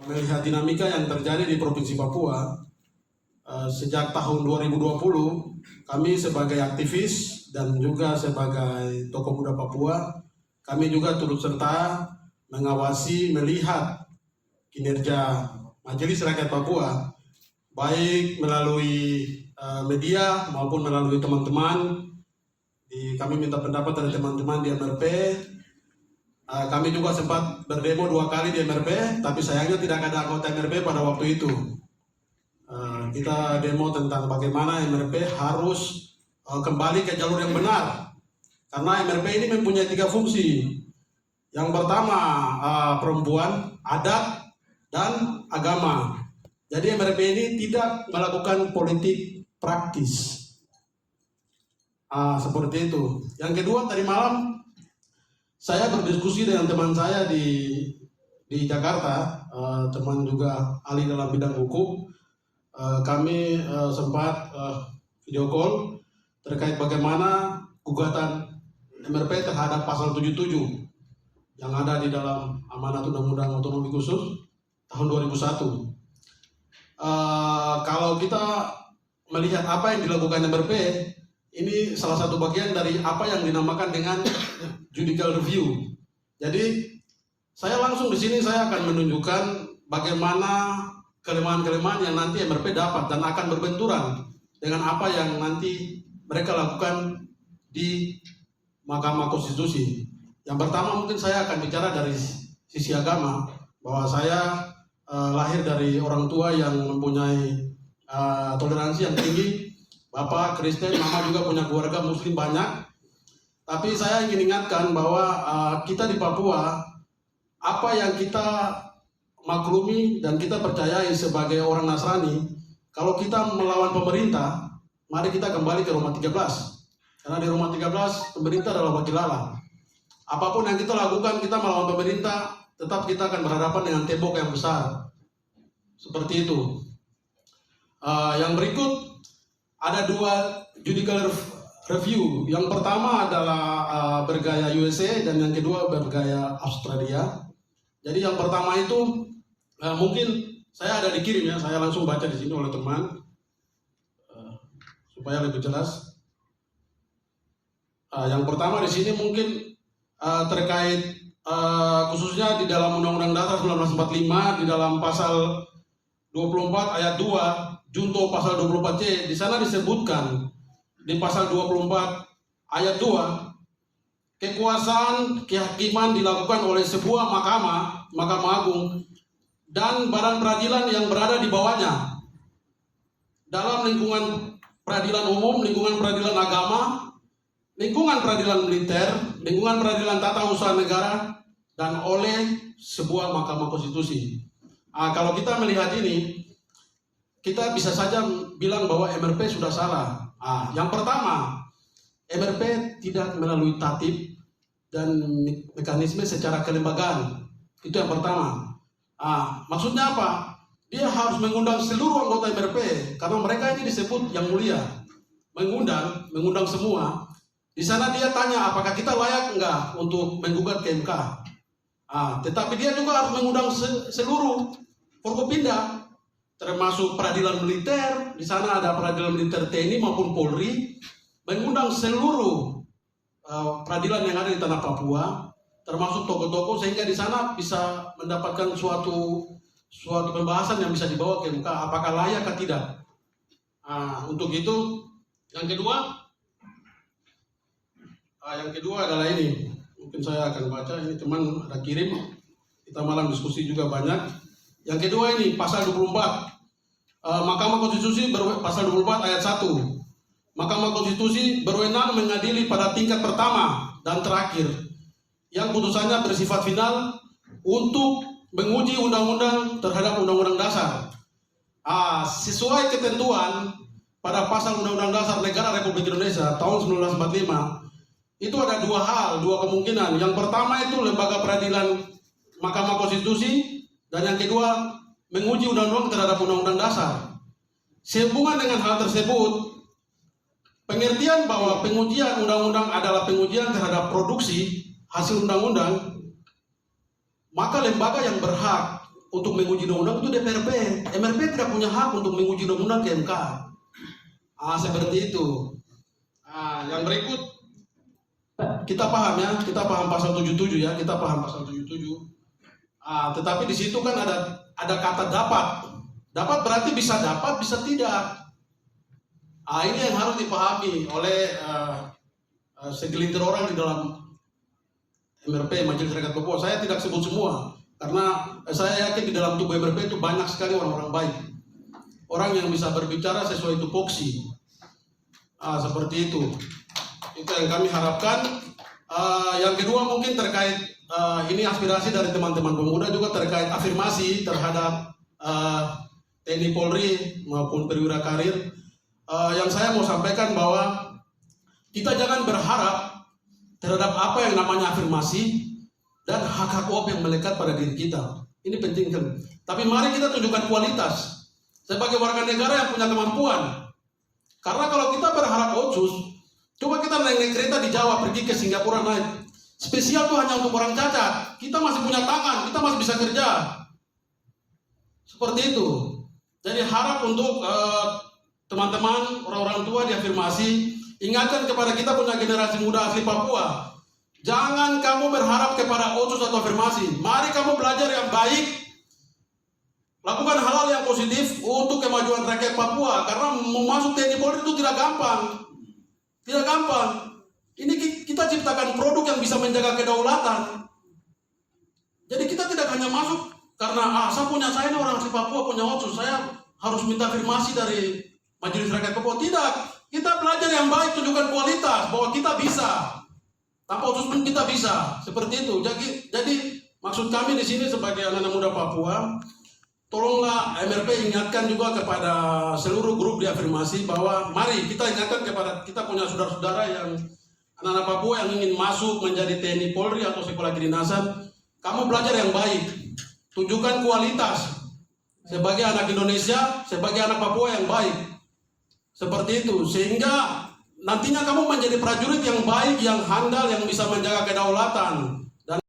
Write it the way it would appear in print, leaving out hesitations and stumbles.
Melihat dinamika yang terjadi di Provinsi Papua, sejak tahun 2020, kami sebagai aktivis dan juga sebagai tokoh muda Papua, kami juga turut serta mengawasi, melihat kinerja Majelis Rakyat Papua, baik melalui media maupun melalui teman-teman. Kami minta pendapat dari teman-teman di MRP. Kami juga sempat berdemo 2 kali di MRP, tapi sayangnya tidak ada anggota MRP pada waktu itu. Kita demo tentang bagaimana MRP harus kembali ke jalur yang benar, karena MRP ini mempunyai 3 fungsi. Yang pertama, perempuan, adat, dan agama. Jadi MRP ini tidak melakukan politik praktis. Seperti itu. Yang kedua, tadi malam saya berdiskusi dengan teman saya di Jakarta, teman juga ahli dalam bidang hukum. Kami sempat video call terkait bagaimana gugatan MRP terhadap pasal 77 yang ada di dalam amanat Undang-Undang Otonomi Khusus tahun 2001. Kalau kita melihat apa yang dilakukan MRP, ini salah satu bagian dari apa yang dinamakan dengan judicial review. Jadi saya langsung di sini saya akan menunjukkan bagaimana kelemahan-kelemahan yang nanti MRP dapat dan akan berbenturan dengan apa yang nanti mereka lakukan di Mahkamah Konstitusi. Yang pertama mungkin saya akan bicara dari sisi agama, bahwa saya lahir dari orang tua yang mempunyai toleransi yang tinggi. Bapak Kristen, mama juga punya keluarga Muslim banyak. Tapi saya ingin ingatkan bahwa kita di Papua, apa yang kita maklumi dan kita percayai sebagai orang Nasrani, kalau kita melawan pemerintah, mari kita kembali ke Roma 13. Karena di Roma 13, pemerintah adalah wakil Allah. Apapun yang kita lakukan, kita melawan pemerintah, tetap kita akan berhadapan dengan tembok yang besar. Seperti itu. Yang berikut, ada 2 judicial review. Yang pertama adalah bergaya USA dan yang kedua bergaya Australia. Jadi yang pertama itu mungkin saya ada dikirim ya, saya langsung baca di sini oleh teman supaya lebih jelas. Yang pertama di sini mungkin terkait khususnya di dalam Undang-Undang Dasar 1945 di dalam pasal 24 ayat 2 junto pasal 24C, di sana disebutkan di pasal 24 ayat 2, kekuasaan kehakiman dilakukan oleh sebuah mahkamah agung dan badan peradilan yang berada di bawahnya dalam lingkungan peradilan umum, lingkungan peradilan agama, lingkungan peradilan militer, lingkungan peradilan tata usaha negara, dan oleh sebuah Mahkamah Konstitusi. Kalau kita melihat ini, kita bisa saja bilang bahwa MRP sudah salah. Yang pertama, MRP tidak melalui tatib dan mekanisme secara kelembagaan. Itu yang pertama. Maksudnya apa? Dia harus mengundang seluruh anggota MRP, karena mereka ini disebut yang mulia. Mengundang semua. Di sana dia tanya apakah kita layak enggak untuk menggugat ke MK. Tetapi dia juga harus mengundang seluruh Forkopimda, termasuk peradilan militer. Di sana ada peradilan militer TNI maupun Polri, mengundang seluruh peradilan yang ada di tanah Papua, termasuk tokoh-tokoh, sehingga di sana bisa mendapatkan suatu pembahasan yang bisa dibawa ke MK, apakah layak atau tidak. Untuk itu, yang kedua adalah ini. Mungkin saya akan baca, ini teman ada kirim, kita malam diskusi juga banyak. Yang kedua ini pasal 24. Mahkamah Konstitusi pasal 24 ayat 1. Mahkamah Konstitusi berwenang mengadili pada tingkat pertama dan terakhir yang putusannya bersifat final untuk menguji undang-undang terhadap undang-undang dasar. Sesuai ketentuan pada pasal Undang-Undang Dasar Negara Republik Indonesia tahun 1945, itu ada 2 hal, 2 kemungkinan. Yang pertama itu lembaga peradilan Mahkamah Konstitusi, dan yang kedua, menguji undang-undang terhadap undang-undang dasar. Sehubungan dengan hal tersebut, pengertian bahwa pengujian undang-undang adalah pengujian terhadap produksi hasil undang-undang, maka lembaga yang berhak untuk menguji undang-undang itu DPRP. MRP tidak punya hak untuk menguji undang-undang ke MK. Seperti itu. Yang berikut kita paham ya, kita paham pasal 77 ya, kita paham pasal 77. Tetapi di situ kan ada kata dapat. Dapat berarti bisa dapat, bisa tidak. Ini yang harus dipahami oleh segelintir orang di dalam MRP, Majelis Rakyat Papua. Saya tidak sebut semua, karena saya yakin di dalam tubuh MRP itu banyak sekali orang-orang baik. Orang yang bisa berbicara sesuai tupoksi. Seperti itu. Itu yang kami harapkan. Yang kedua mungkin terkait, ini aspirasi dari teman-teman pemuda juga terkait afirmasi terhadap TNI Polri maupun perwira karir. Yang saya mau sampaikan bahwa kita jangan berharap terhadap apa yang namanya afirmasi dan hak-hak yang melekat pada diri kita. Ini penting kan. Tapi mari kita tunjukkan kualitas sebagai warga negara yang punya kemampuan. Karena kalau kita berharap otsus, coba kita naik kereta di Jawa pergi ke Singapura naik. Spesial itu hanya untuk orang cacat. Kita masih punya tangan, kita masih bisa kerja. Seperti itu. Jadi harap untuk teman-teman, orang-orang tua diafirmasi, ingatkan kepada kita punya generasi muda asli Papua. Jangan kamu berharap kepada otsus atau afirmasi. Mari kamu belajar yang baik. Lakukan hal-hal yang positif untuk kemajuan rakyat Papua. Karena mau masuk TNI Polri itu tidak gampang. Tidak gampang. Ini kita ciptakan produk yang bisa menjaga kedaulatan. Jadi kita tidak hanya masuk karena saya ini orang asli Papua punya otsus, saya harus minta afirmasi dari Majelis Rakyat Papua. Tidak. Kita belajar yang baik, tunjukkan kualitas bahwa kita bisa. Tanpa otsus pun kita bisa. Seperti itu. Jadi maksud kami di sini sebagai anak-anak muda Papua, tolonglah MRP ingatkan juga kepada seluruh grup di afirmasi bahwa mari kita ingatkan kepada kita punya saudara-saudara yang anak-anak Papua yang ingin masuk menjadi TNI Polri atau sekolah kedinasan. Kamu belajar yang baik, tunjukkan kualitas sebagai anak Indonesia, sebagai anak Papua yang baik. Seperti itu, sehingga nantinya kamu menjadi prajurit yang baik, yang handal, yang bisa menjaga kedaulatan.